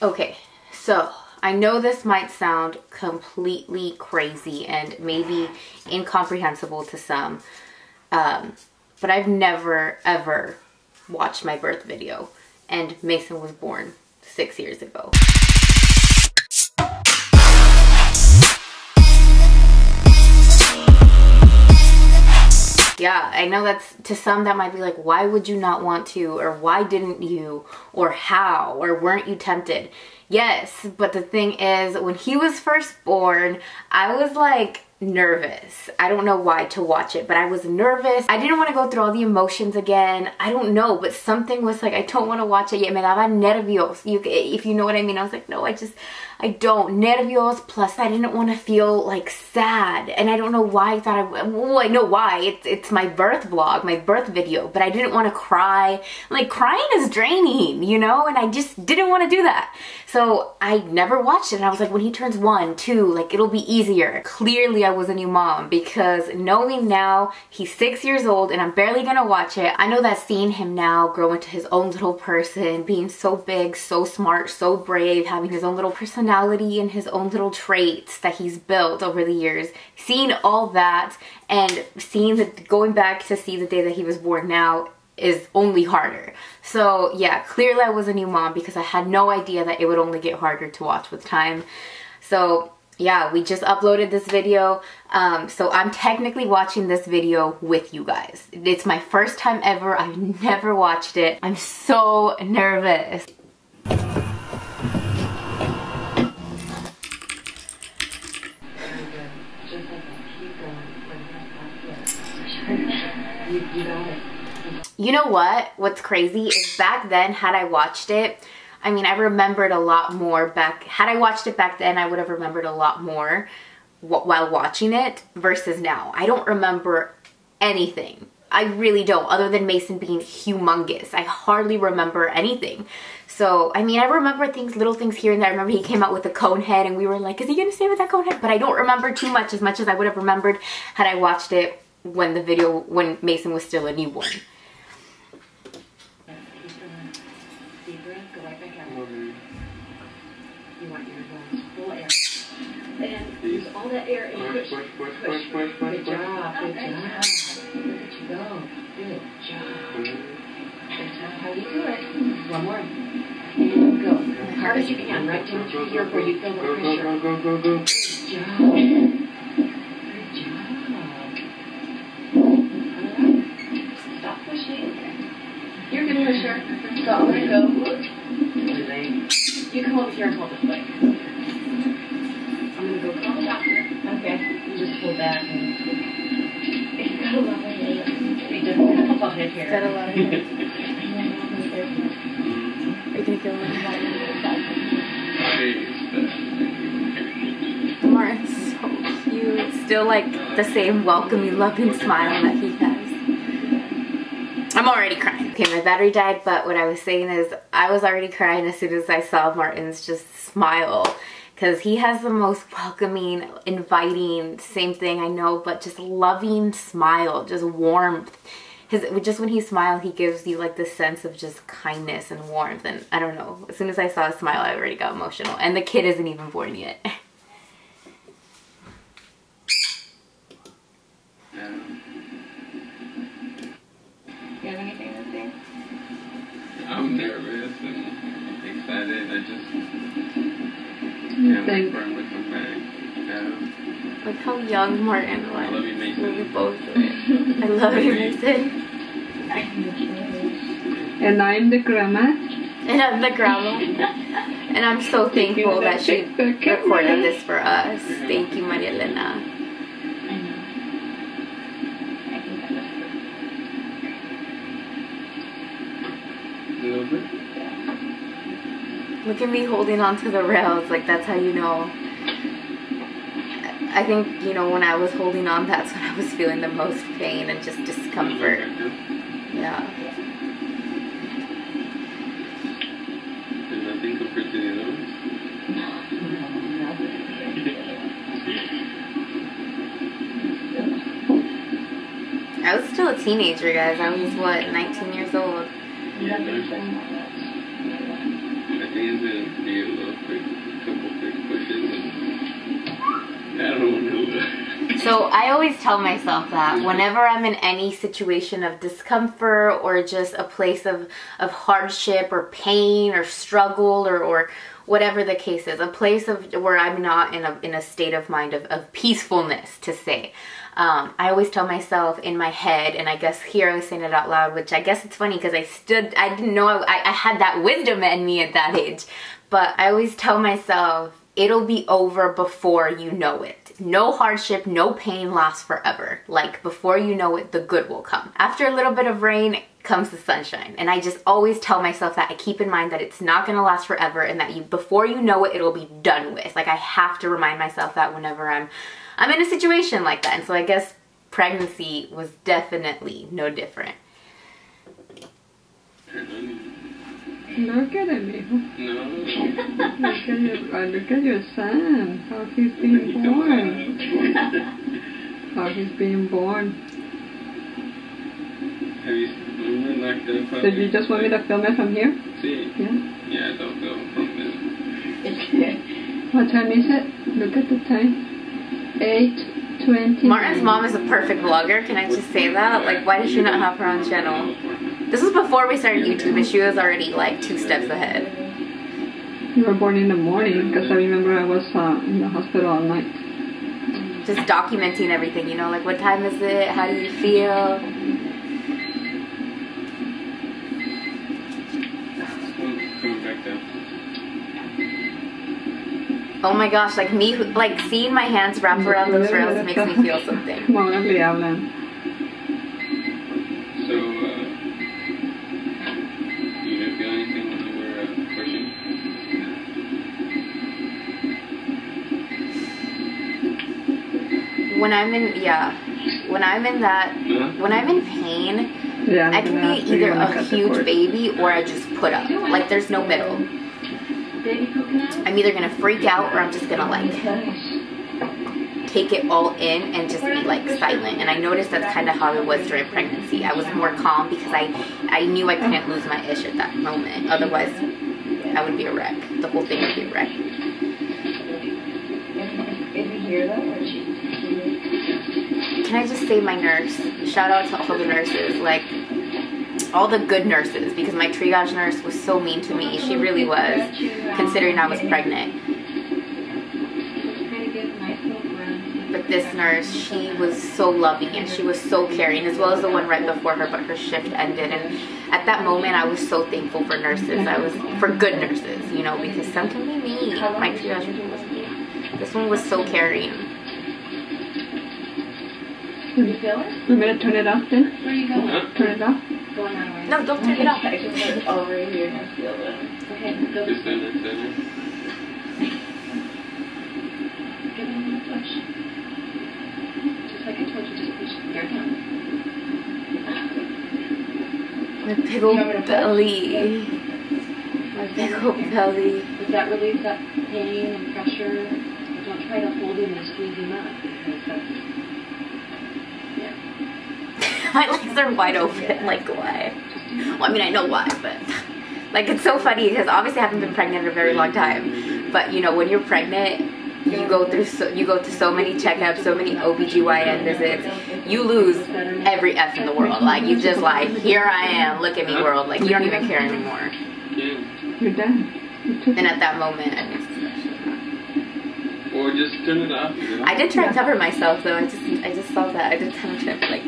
Okay, so I know this might sound completely crazy and maybe incomprehensible to some, but I've never ever watched my birth video, and Mason was born 6 years ago. Yeah, I know that's, to some that might be like, why would you not want to, or why didn't you, or how, or weren't you tempted? Yes, but the thing is, when he was first born, I was like nervous. I don't know why to watch it, but I was nervous. I didn't want to go through all the emotions again. I don't know, but something was like, I don't want to watch it yet. Me daba nervios. If you know what I mean. I was like, no, I don't. Nervios, plus I didn't want to feel like sad. And I don't know why I thought well, I know why. It's my birth vlog, my birth video, but I didn't want to cry. Like, crying is draining, you know? And I just didn't want to do that. So I never watched it. And I was like, when he turns 1, 2, like, it'll be easier. Clearly, I was a new mom, because knowing now he's 6 years old and I'm barely gonna watch it, I know that seeing him now grow into his own little person, being so big, so smart, so brave, having his own little personality and his own little traits that he's built over the years, seeing all that and seeing that, going back to see the day that he was born now is only harder. So yeah, clearly I was a new mom, because I had no idea that it would only get harder to watch with time. So yeah, we just uploaded this video, so I'm technically watching this video with you guys. It's my first time ever. I've never watched it. I'm so nervous. You know what? What's crazy is back then, had I watched it, I mean, I remembered a lot more back. Had I watched it back then, I would have remembered a lot more while watching it versus now. I don't remember anything. I really don't, other than Mason being humongous. I hardly remember anything. So, I mean, I remember things, little things here and there. I remember he came out with a cone head and we were like, is he gonna stay with that cone head? But I don't remember too much, as I would have remembered had I watched it when when Mason was still a newborn. And use all that air and push. Good job. Look at you go. Good job. That's how you do it. One more. And go. As hard as you can. Right down through here where you feel the pressure. Go. Good job. Good job. Alright. Stop pushing. You're a good pusher. So I'm going to go. You come over here and hold this way. I'm going to go call the doctor. Okay. You just pull back. It's got a lot of hair. We just got a lot of hair. Got a lot of hair. Are you going to go in the Martin's so cute. Still like the same welcoming, loving smile that he has. I'm already crying. Okay, my battery died, but what I was saying is I was already crying as soon as I saw Martin's just smile. Because he has the most welcoming, inviting, same thing I know, but just loving smile, just warmth. Just when he smiles, he gives you like this sense of just kindness and warmth. And I don't know, as soon as I saw a smile, I already got emotional. And the kid isn't even born yet. You have anything to say? I'm nervous and excited. I just can't wait for him to come back. Like how young Martin was. I love you, Mason. We both did. I love you, Mason. And I'm the grandma. And I'm the grandma. And I'm so thankful that she recorded this for us. Thank you, Maria Elena. Look at me holding onto the rails, like that's how you know. I think, you know, when I was holding on, that's when I was feeling the most pain and just discomfort. Yeah. There's nothing compared to the other ones? I was still a teenager, guys. I was, what, 19 years old? Yeah, I think it's a So I always tell myself that whenever I'm in any situation of discomfort or just a place of hardship or pain or struggle or whatever the case is, a place of where I'm not in a state of mind of peacefulness, to say. I always tell myself in my head, and I guess here I was saying it out loud, which I guess it's funny because I didn't know I had that wisdom in me at that age. But I always tell myself, it'll be over before you know it. No hardship, no pain lasts forever. Like, before you know it, the good will come. After a little bit of rain comes the sunshine. And I just always tell myself that. I keep in mind that it's not gonna last forever, and that before you know it, it'll be done with. Like, I have to remind myself that whenever I'm in a situation like that. And so I guess pregnancy was definitely no different. Look at him, mijo. No. Look at your son. How he's being born. How he's being born. Have you like the puppy? Did you just want me to film it from here? See? Yeah. Yeah, don't go from there. What time is it? Look at the time. 8:20. Martin's mom is a perfect vlogger. Can I just say that? Like, why does she not have her own channel? This was before we started YouTube, and she was already like 2 steps ahead. You were born in the morning, because I remember I was in the hospital all night. Just documenting everything, you know, like what time is it? How do you feel? Come back down. Oh my gosh, like me, like seeing my hands wrapped around those rails makes me feel something. Como le hablan. So, you didn't feel anything when you were pushing? When I'm in pain, Yeah, I can be either a huge baby or I just put up. Like, there's no middle. I'm either gonna freak out or I'm just gonna like take it all in and just be like silent. And I noticed that's kind of how it was during pregnancy. I was more calm because I knew I couldn't lose my ish at that moment. Otherwise, I would be a wreck. The whole thing would be a wreck. Can I just say my nurse? Shout out to all the nurses, like all the good nurses, because my triage nurse was so mean to me. She really was, considering I was pregnant. But this nurse, she was so loving and she was so caring, as well as the one right before her, but her shift ended. And at that moment, I was so thankful for nurses. For good nurses, you know, because some can be mean. My triage nurse was mean. This one was so caring. You feel it? You want me to turn it off then? Where are you going? Turn it off? No, don't turn it off. I can put it over here and I feel it. Okay, go. Just center. Give him a push. Just like I told you, just push your tongue. My big old belly. My big old belly. Does that relieve that pain and pressure? Don't try to hold him and squeeze him up, because that's... My legs are wide open, like why? Well, I mean, I know why, but like it's so funny because obviously I haven't been pregnant in a very long time. But you know, when you're pregnant, you go to so many checkups, so many OBGYN visits. You lose every F in the world. Like you just like, here I am, look at me world. Like you don't even care anymore. You're done. And at that moment, I missed it. Or just turn it off. I did try and cover myself though. I just saw that. I did kind of try to like.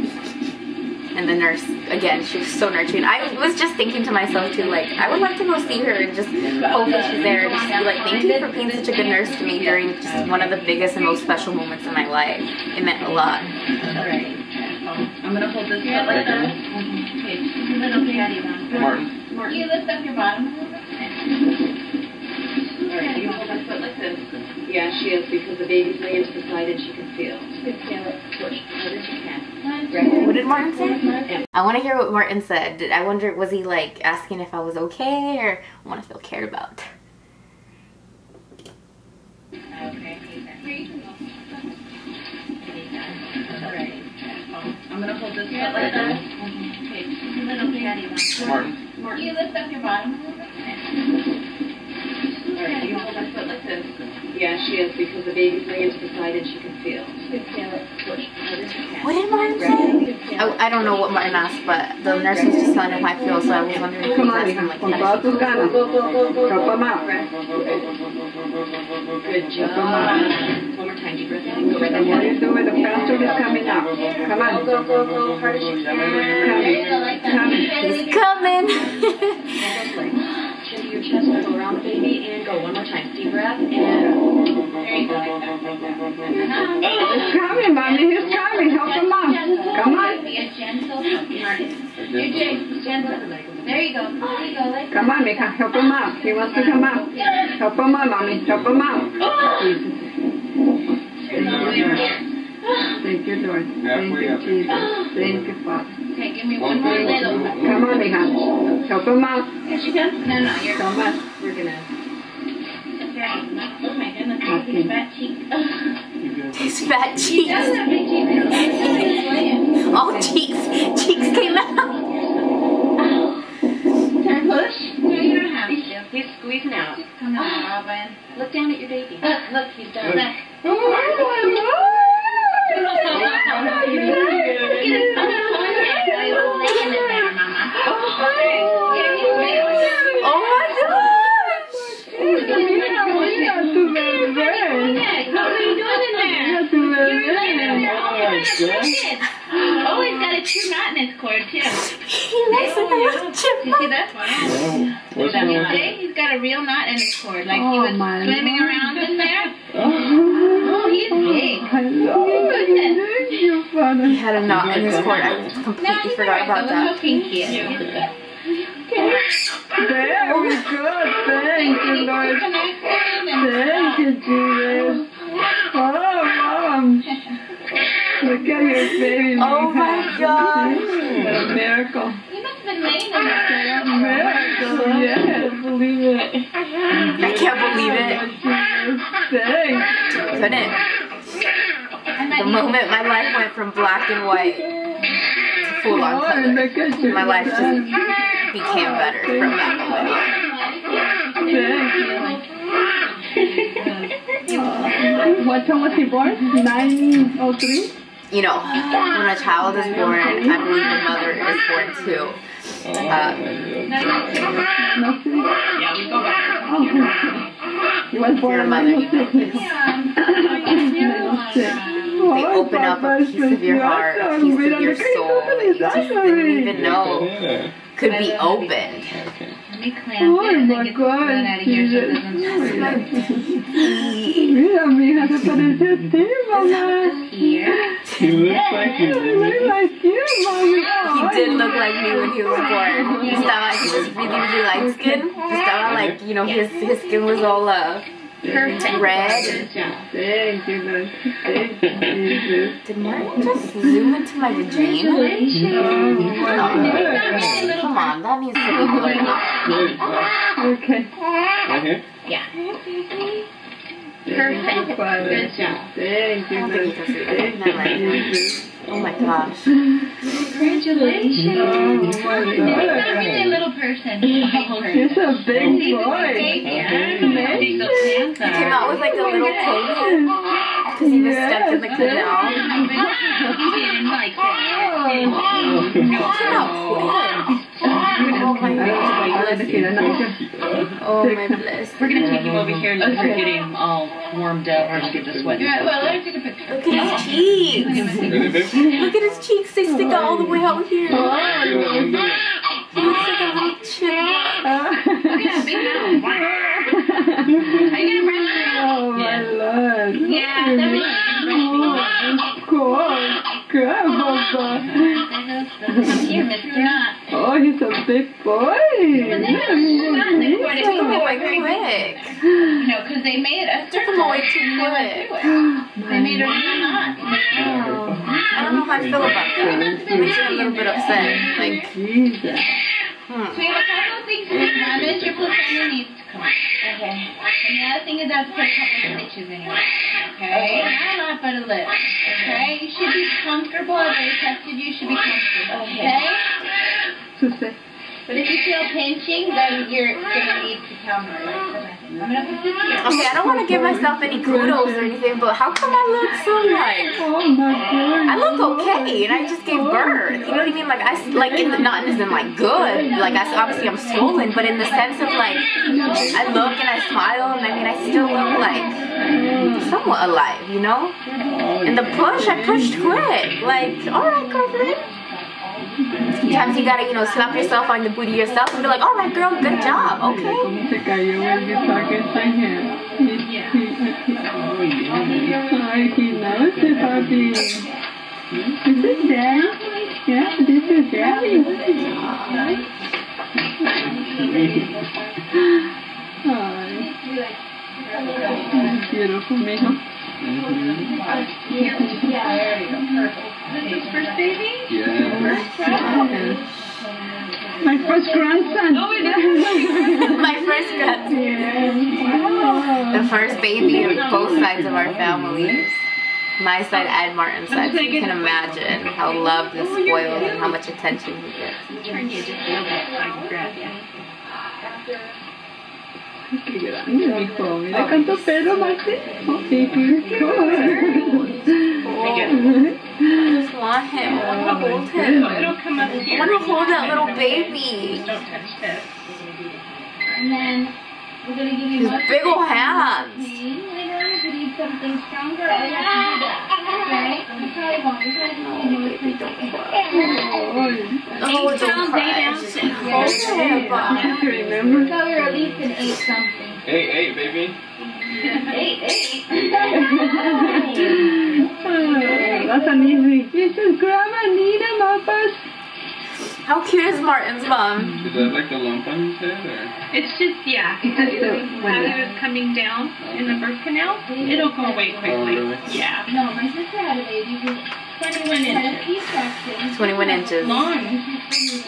And the nurse, again, she was so nurturing. I was just thinking to myself too, like, I would like to go see her and just hope that she's there and just be like, thank you for being such a good nurse to me during just one of the biggest and most special moments in my life. It meant a lot. Alright. I'm gonna hold this foot like that. Okay, just a little patty down. Martin. You lift up your bottom a little bit. Alright, you hold my foot like this. Yeah, she is, because the baby's laying to the side and she can feel. She can feel it. Push hard as you can. What did Martin say? I want to hear what Martin said. I wonder, was he like asking if I was okay, or I want to feel cared about? Okay. Alright. I'm gonna hold this foot like that. Okay, just a little patty down. Martin. You lift up your bottom a little bit. Alright, you hold my foot like this. Yeah, She is, because the baby's laying to the side and she can feel. She can feel it. What did Martin say? I don't know what Martin asked, but the nurse was just telling him how I feel, so I was wondering if he was asking like Con todas tus ganas. Go, go, go, go. Help him out. Good job. One more time, deep breath in. Go right The more there. you do it, the faster it's coming out. Come on. Go, go, go, hard as you can. He's coming. Chin to your chest, go around the baby, and go. One more time. Deep breath, and there you go. He's coming, mommy. He's coming. Help him out. Come on. Be a gentle, Martin. You're gentle. There you go. There you go. Like Come on, Mika. Help him out. He wants to come out. Help him out, mommy. Help him out. Jesus. Thank you, Lord. Thank you, Jesus. Thank you, Father. okay, give me one more little. Come on, Mika. Help him out. Here she comes. No, you're Come on. We're gonna. Oh my goodness, these fat cheeks. His fat He cheeks. does have big cheeks. Oh, cheeks came out. Turn push. No, you don't have to. He's squeezing out. Come on, Robin. Look down at your baby. Look, he's done. Look. Oh my gosh. Oh, he's got a true knot in his cord too. He looks like a little You see chipmunk. that? What's that? See? He's got a real knot in his cord. Like he was swimming around in there. Oh, he's big. Goodness. He had a knot in his cord. I No, completely he's forgot alright. about Look that. how pinky is. Very good. Thank you, Lord. Thank you, Jesus. Oh, Mom. Look at your baby. Oh my gosh. What a miracle. He must have been laying in there. A miracle. Yes. Believe it. I can't believe it. Thanks. Couldn't. The moment my life went from black and white to full on Lord, color, look at you. my life just became better from that moment. What time was he born? 9:03? You know, when a child is born, I believe the mother is born too. He was born Your at mother. 9:06. They open up a piece of your heart, a piece of your soul that you just didn't even know could be opened. Let me clamp it and then get the blood out of here so it doesn't Mira, mija, se parece a ti, mamá. here. He looks like you. Look like you, mommy. He did look like me when he was born. He was really light skinned. Like, you know, his skin was all perfect red. Thank you, Lord. Thank you, Jesus. Did Martin just zoom into my vagina? Come on, that needs to be blurred out. Okay. Right here? Yeah. Perfect. Good job. Thank you, I don't think Lord. you can see that. Thank Never mind. you, Jesus. Oh my gosh. Congratulations. Oh, my He's not God. really a little person. He's a big person. He's a big He's a boy. baby. I don't know how big those hands He came are. out with like a little pony because he was stuck in the canal. He didn't like that. Oh my bliss. We're gonna take him over here and we're getting him all warmed up and get this wet. Yeah, well, let me take a picture. Look at his cheeks. Really big? Look at his cheeks. They stick out all the way out here. He looks like a little chip. Look at that big mouth. Are you gonna brush it? Oh, my Lord. Yeah, definitely. Of course. Good, Papa. Come here, Mr. Knot. Oh, he's a big boy. But they have not in the court. It Took took him them away very quick. You know, because they made a Took him away too quick. They made a real knot. I don't know how I feel about that. It makes me a little bit upset. Like, Jesus. So we have a couple of things to do. One is your placenta needs to come out. Okay. And the other thing is I've put a couple of stitches in your leg. Okay? Not a lot, but a little. Okay? You should be comfortable. I've already tested you. You should be comfortable. Okay? Susie. But if you feel pinching, then you're going to need to tell me. I'm gonna put this here. Okay, I don't want to give myself any kudos or anything, but how come I look so like... I look okay, and I just gave birth. You know what I mean? Like, not as in like good. Like, obviously I'm swollen, but in the sense of like, I look and I smile, and I mean, I still look like somewhat alive, you know? And the push, I pushed quick. Like, alright, girlfriend. Sometimes you gotta, you know, slap yourself on the booty yourself and be like, alright girl, good job, okay? He knows it, puppy. This is Dad. Yeah, this is Daddy. Beautiful, mijo. Yeah, there we go. Perfect. Is this his first baby? Yeah. My first grandson. Oh, it is. My first grandson. Yeah. The first baby of both sides of our families. My side and Martin's side. So you can imagine how loved and spoiled and how much attention he gets. Turn you just a little bit so I can grab you. Qué grande, mijo. Mira cuánto pelo, Mate. Oh, qué I just want him. I want to hold him. It'll come up I here. want to hold that little baby. Don't touch this. And then we're going to give you His big old hands. pain later if you need something stronger. All you have to do that. Okay? That's all I want. That's all I want. Baby, don't cry. Oh, Oh, don't cry. Just hold him. Remember? So you're at least an 8 something. 8, baby. 8. That's an easy. This is Grandma Nina, Mapas. How cute is Martin's mom? Is that like the lump on his head, or? It's just, yeah, because it was coming down in the birth canal. It'll go away quickly. Oh, really? Yeah. No, my sister had a baby who 21 had a inches. C-section. 21 inches. Long.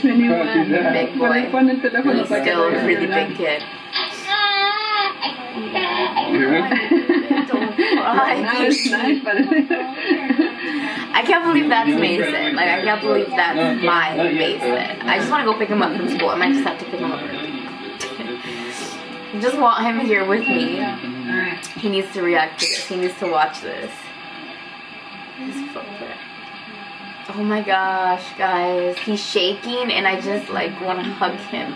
21. Big boy. Pon el teléfono He's para que still a veas, really ¿verdad? big kid. Yeah. Don't cry. Nice, nice, parece. I can't believe that's Mason. Like, I can't believe that's my Mason. I just want to go pick him up from school. I might just have to pick him up. I just want him here with me. He needs to react to this. He needs to watch this. His footprint. Oh my gosh, guys. He's shaking and I just, like, want to hug him.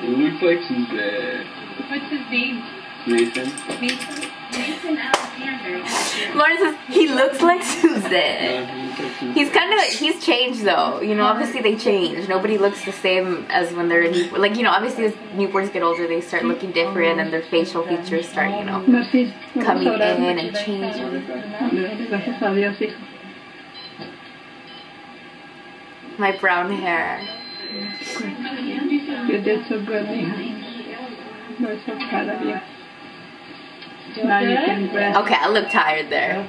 It looks like Suzette. What's his name? Nathan. Mason? Mason Alexander. Lauren says, he looks like Suzette. He's kind of like, he's changed though. You know, obviously they change. Nobody looks the same as when they're newborn. Like, you know, obviously as newborns get older, they start looking different and their facial features start, you know, Martín, coming vamos a orar. in and changing. Gracias a Dios, hijo. My brown hair. You did so good, mija. You're so proud of you. Now you can rest. Okay, I look tired there.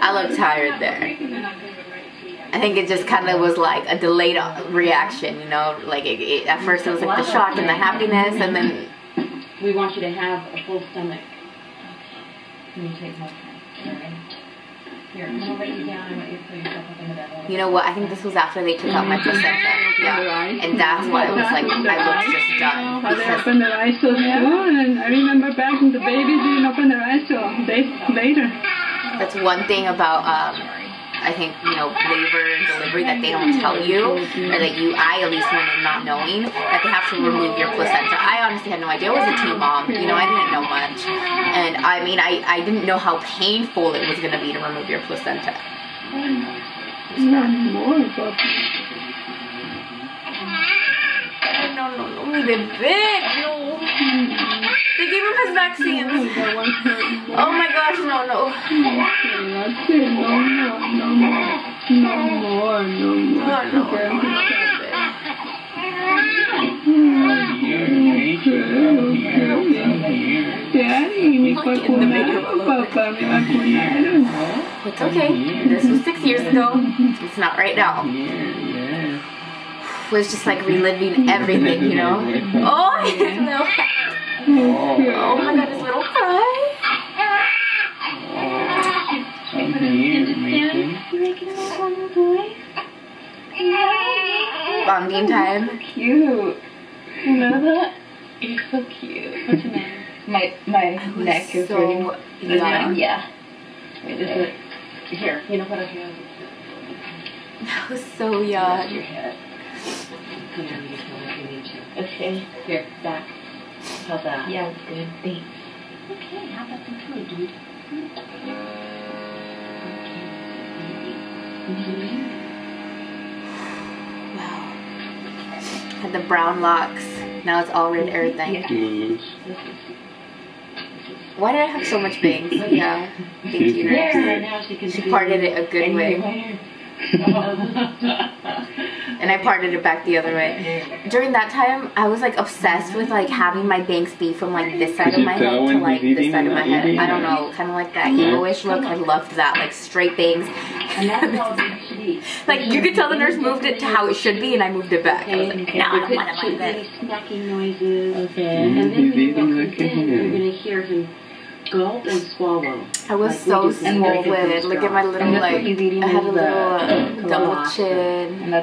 I look tired there. I think it just kind of was like a delayed reaction, you know, like at first it was like the shock and the happiness, and then We want you to have a full stomach. Can you take more time? Alright. Here, I'm gonna lay you down and let you pull yourself up into that little. you know what, I think this was after they took out my placenta. Yeah, and that's why it was like, I looked just done. How they Because open their eyes so soon, and I remember back when the babies didn't open their eyes till days later. that's one thing about, I think, you know, labor and delivery that they don't tell you, or that I at least went in not knowing, that they have to remove your placenta. I honestly had no idea. I was a teen mom, you know, I didn't know much. And I mean, I didn't know how painful it was going to be to remove your placenta. Not more, but No, mi bebé, no. They gave him his vaccines. that one hurt more. Oh my gosh, no. That's it. No more. No. Daddy, me vacunaron, papá, me vacunaron. It's okay. This was 6 years ago. It's not right now. It was just like reliving everything, you know? Oh, his little oh my god, his little cry. Bonding time. Cute. You know that? You're so cute. What's the name? My neck is so really young. Yeah. Wait, this is here. You know what I have? I was so Rest young. your head. You know, you feel like you need to. Okay. Here, back. How's that? Yeah, good. Thanks. Okay, how about some food, dude? Wow. Had the brown locks. Now it's all red everything. Lose. Why did I have so much bangs? Yeah. Thank you, nurse. There, now she can She see parted it a good way. anywhere. And I parted it back the other way. During that time, I was like obsessed with like having my bangs be from like this side of my head to like this side of my head. I don't know, kind of like that emo-ish look. I loved that, like straight bangs. And that's how it should be. Like you could tell the nurse moved it to how it should be, and I moved it back. I was like, no, I don't want it like this. Snacking noises. Okay. And then when He's he eating walks like a in, you're hand. gonna hear him gulp and swallow. I was Like we so do. And very good swollen. for Look at my little And that's what like. he's eating I had a is little the double colostrum. chin. And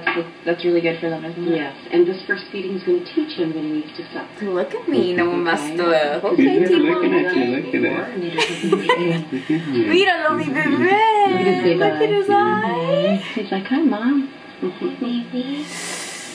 that's really good for them, isn't it? Yes, and this first feeding is going to teach him that he needs to suck. Look at me, no master. He's Okay, just looking Timo. at you. Look at that. Look at him. Mira, lo mi bebé. Look at his eye. He's like, hi, Mom.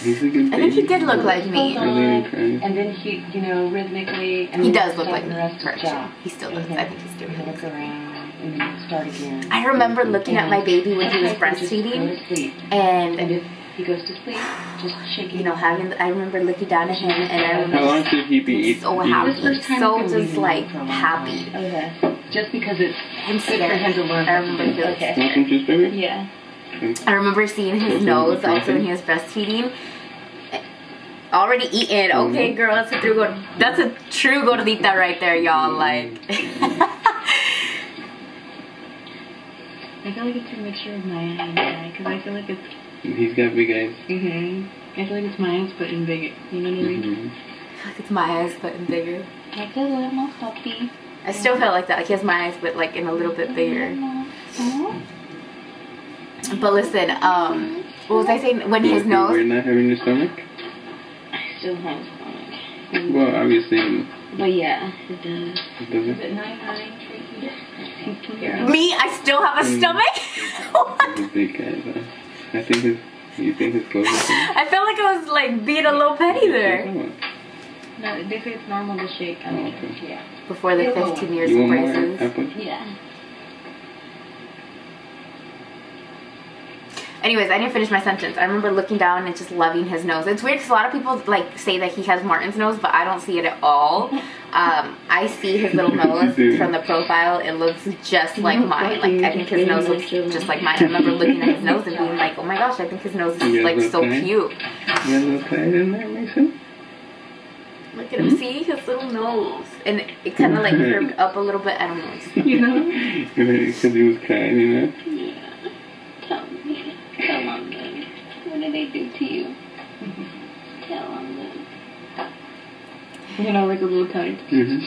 He's a good I think he baby. did look like me. I let him cry. And then he, you know, rhythmically. And He then does look start like the me, rest of the actually. job. He still does. I think he's doing He'll it. look around and then he'll start again. I remember looking at my baby when he was Sometimes he'll just go breastfeeding, to sleep. And and if he goes to sleep, just shake you know, having. I remember looking down at him, and I How remember long should he be being eating? so happy, This first time so he's gonna just be like for a long happy. time. Okay. Just because it's I'm good for him scared. to learn. I remember feeling scared. Smoking juice, baby? Yeah. I remember seeing his nose also when he was breastfeeding. Already eaten. Okay, girl, that's a true gordita right there, y'all. Like. I feel like it's a mixture of my eye and eye, because I feel like it's, He's got big eyes. I feel like it's my eyes, but in bigger. You know what I mean? Mhm. Like it's my eyes, but in bigger. Like a little puppy. I still felt like that. Like he has my eyes, but like in a little bit bigger. But listen, what was I saying? When his We're nose. not having your stomach? I still have a stomach. Well, obviously, But yeah, it does. it doesn't. Is it 9-9, Tracy? Me? I still have a stomach? What? He's a big guy, though. I think his. You think his clothes are big? I felt like I was like being a little petty there. No, they say it's normal to shake. I mean, Okay. yeah. Before the 15 years You of want more braces. apple? Yeah. Anyways, I didn't finish my sentence. I remember looking down and just loving his nose. It's weird because a lot of people like say that he has Martin's nose, but I don't see it at all. I see his little nose from the profile. It looks just like mine. Like I think his nose looks just like mine. I remember looking at his nose and being like, oh my gosh, I think his nose is like so cute. You got a little pride in there, Mason? Look at him. See his little nose, and it kind of like curved up a little bit. I don't know. You know? Because he was crying, you know? Yeah. Tell me. Tell on them. What did they do to you? Tell on them. You know, like a little kind. Mm-hmm.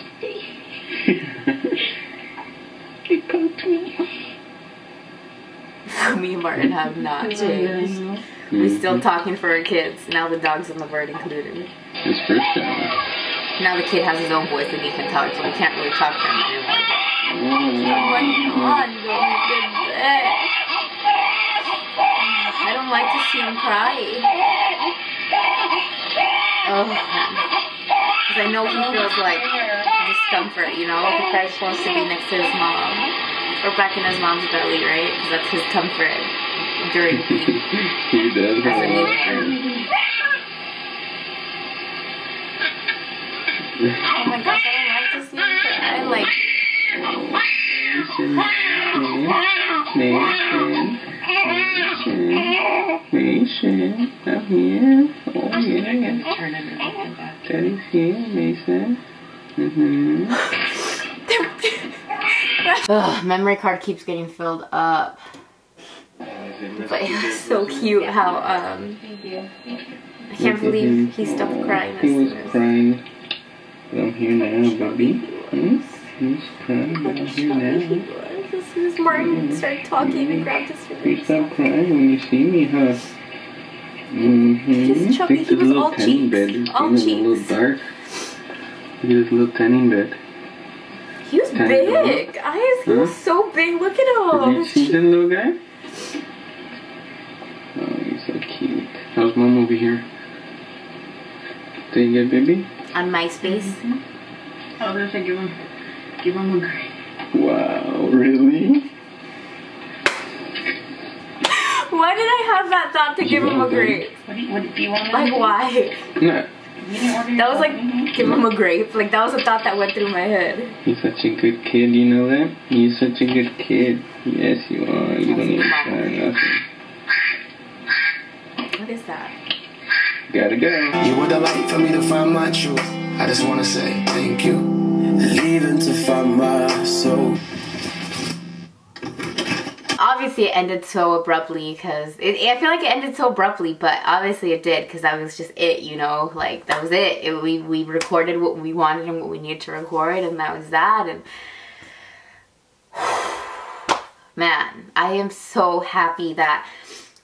They poked me. Me and Martin have not changed. We're still talking for our kids. Now the dog's on the bird included. His first child. Now the kid has his own voice and he can talk, so we can't really talk for him anymore. I don't like to see him cry. Oh, because I know he feels like discomfort, you know? He probably just wants to be next to his mom. Or back in his mom's belly, right? Because that's his comfort during He does. as a newborn. Oh my gosh, I don't like to see him cry. Like, Mason, I'm here. Oh, yeah. Turn it around back. Daddy's here, Mason. Mm-hmm. ugh, memory card keeps getting filled up. But it was so cute how, Thank you. I can't believe he stopped crying as He soon was as. crying. But I'm here now, baby. Hmm? He was crying, but I'm here now. As soon as Martin started talking and grabbed his You fingers. stop crying when you see me, huh? Mm-hmm. Just chubby. Fix He his was little all tanning cheeks. bed. It's All getting a little cheeks. dark. Look at his little tanning bed. big. He was so big. Look at him. Did you see the little guy? Oh, he's so cute. How's mom over here? Did you get baby? On MySpace. I was gonna say give him a grape. Wow, really? Why did I have that thought to give him a grape? What do you want? Like why? No. That was like give him a grape. Like that was a thought that went through my head. You're such a good kid, you know that? You're such a good kid. Yes, you are. You don't even try nothing. What is that? Gotta go. You were the light for me to find my truth. I just wanna say thank you. Leaving to find my soul. Obviously it ended so abruptly because I feel like it ended so abruptly, but obviously it did because that was just it, you know, like that was it. We recorded what we wanted and what we needed to record, and that was that. And man, I am so happy that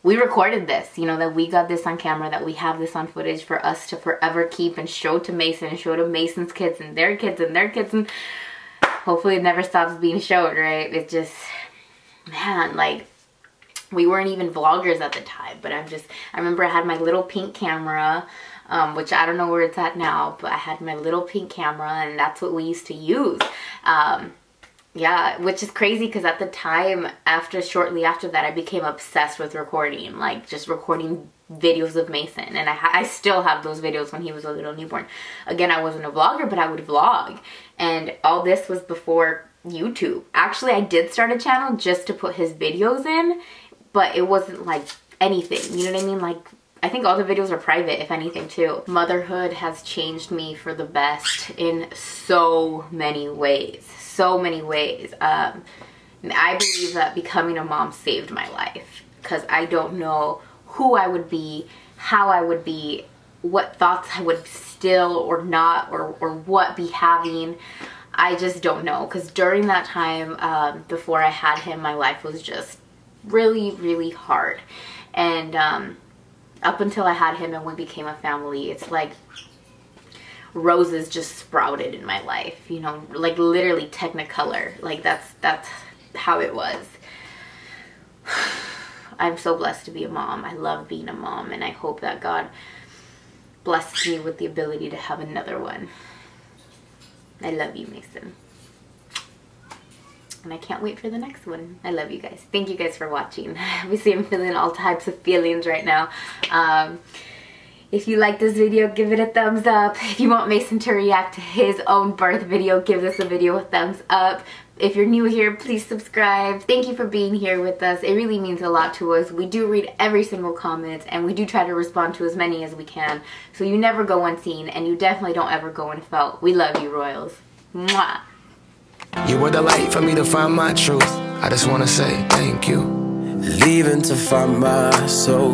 we recorded this, you know, that we got this on camera, that we have this on footage for us to forever keep and show to Mason and show to Mason's kids and their kids and their kids, and hopefully it never stops being showed, right? It just, man, like, we weren't even vloggers at the time, but I remember I had my little pink camera, which I don't know where it's at now, but I had my little pink camera, and that's what we used to use. Yeah, which is crazy because at the time, shortly after that, I became obsessed with recording, like just recording videos of Mason, and I still have those videos when he was a little newborn. Again, I wasn't a vlogger, but I would vlog, and all this was before YouTube. Actually, I did start a channel just to put his videos in, but it wasn't like anything, you know what I mean? Like, I think all the videos are private, if anything, too. Motherhood has changed me for the best in so many ways. So many ways. I believe that becoming a mom saved my life, because I don't know who I would be, how I would be, what thoughts I would still or not, or what be having. I just don't know, because during that time, before I had him, my life was just really, really hard. And up until I had him and we became a family, it's like roses just sprouted in my life, you know, like literally Technicolor. Like that's how it was. I'm so blessed to be a mom. I love being a mom, and I hope that God blesses me with the ability to have another one. I love you, Mason. And I can't wait for the next one. I love you guys. Thank you guys for watching. Obviously, I'm feeling all types of feelings right now. If you like this video, give it a thumbs up. If you want Mason to react to his own birth video, give this video a thumbs up. If you're new here, please subscribe. Thank you for being here with us. It really means a lot to us. We do read every single comment, and we do try to respond to as many as we can. So you never go unseen, and you definitely don't ever go unfelt. We love you, Royals. Mwah. You were the light for me to find my truth. I just wanna say thank you. Leaving to find my soul.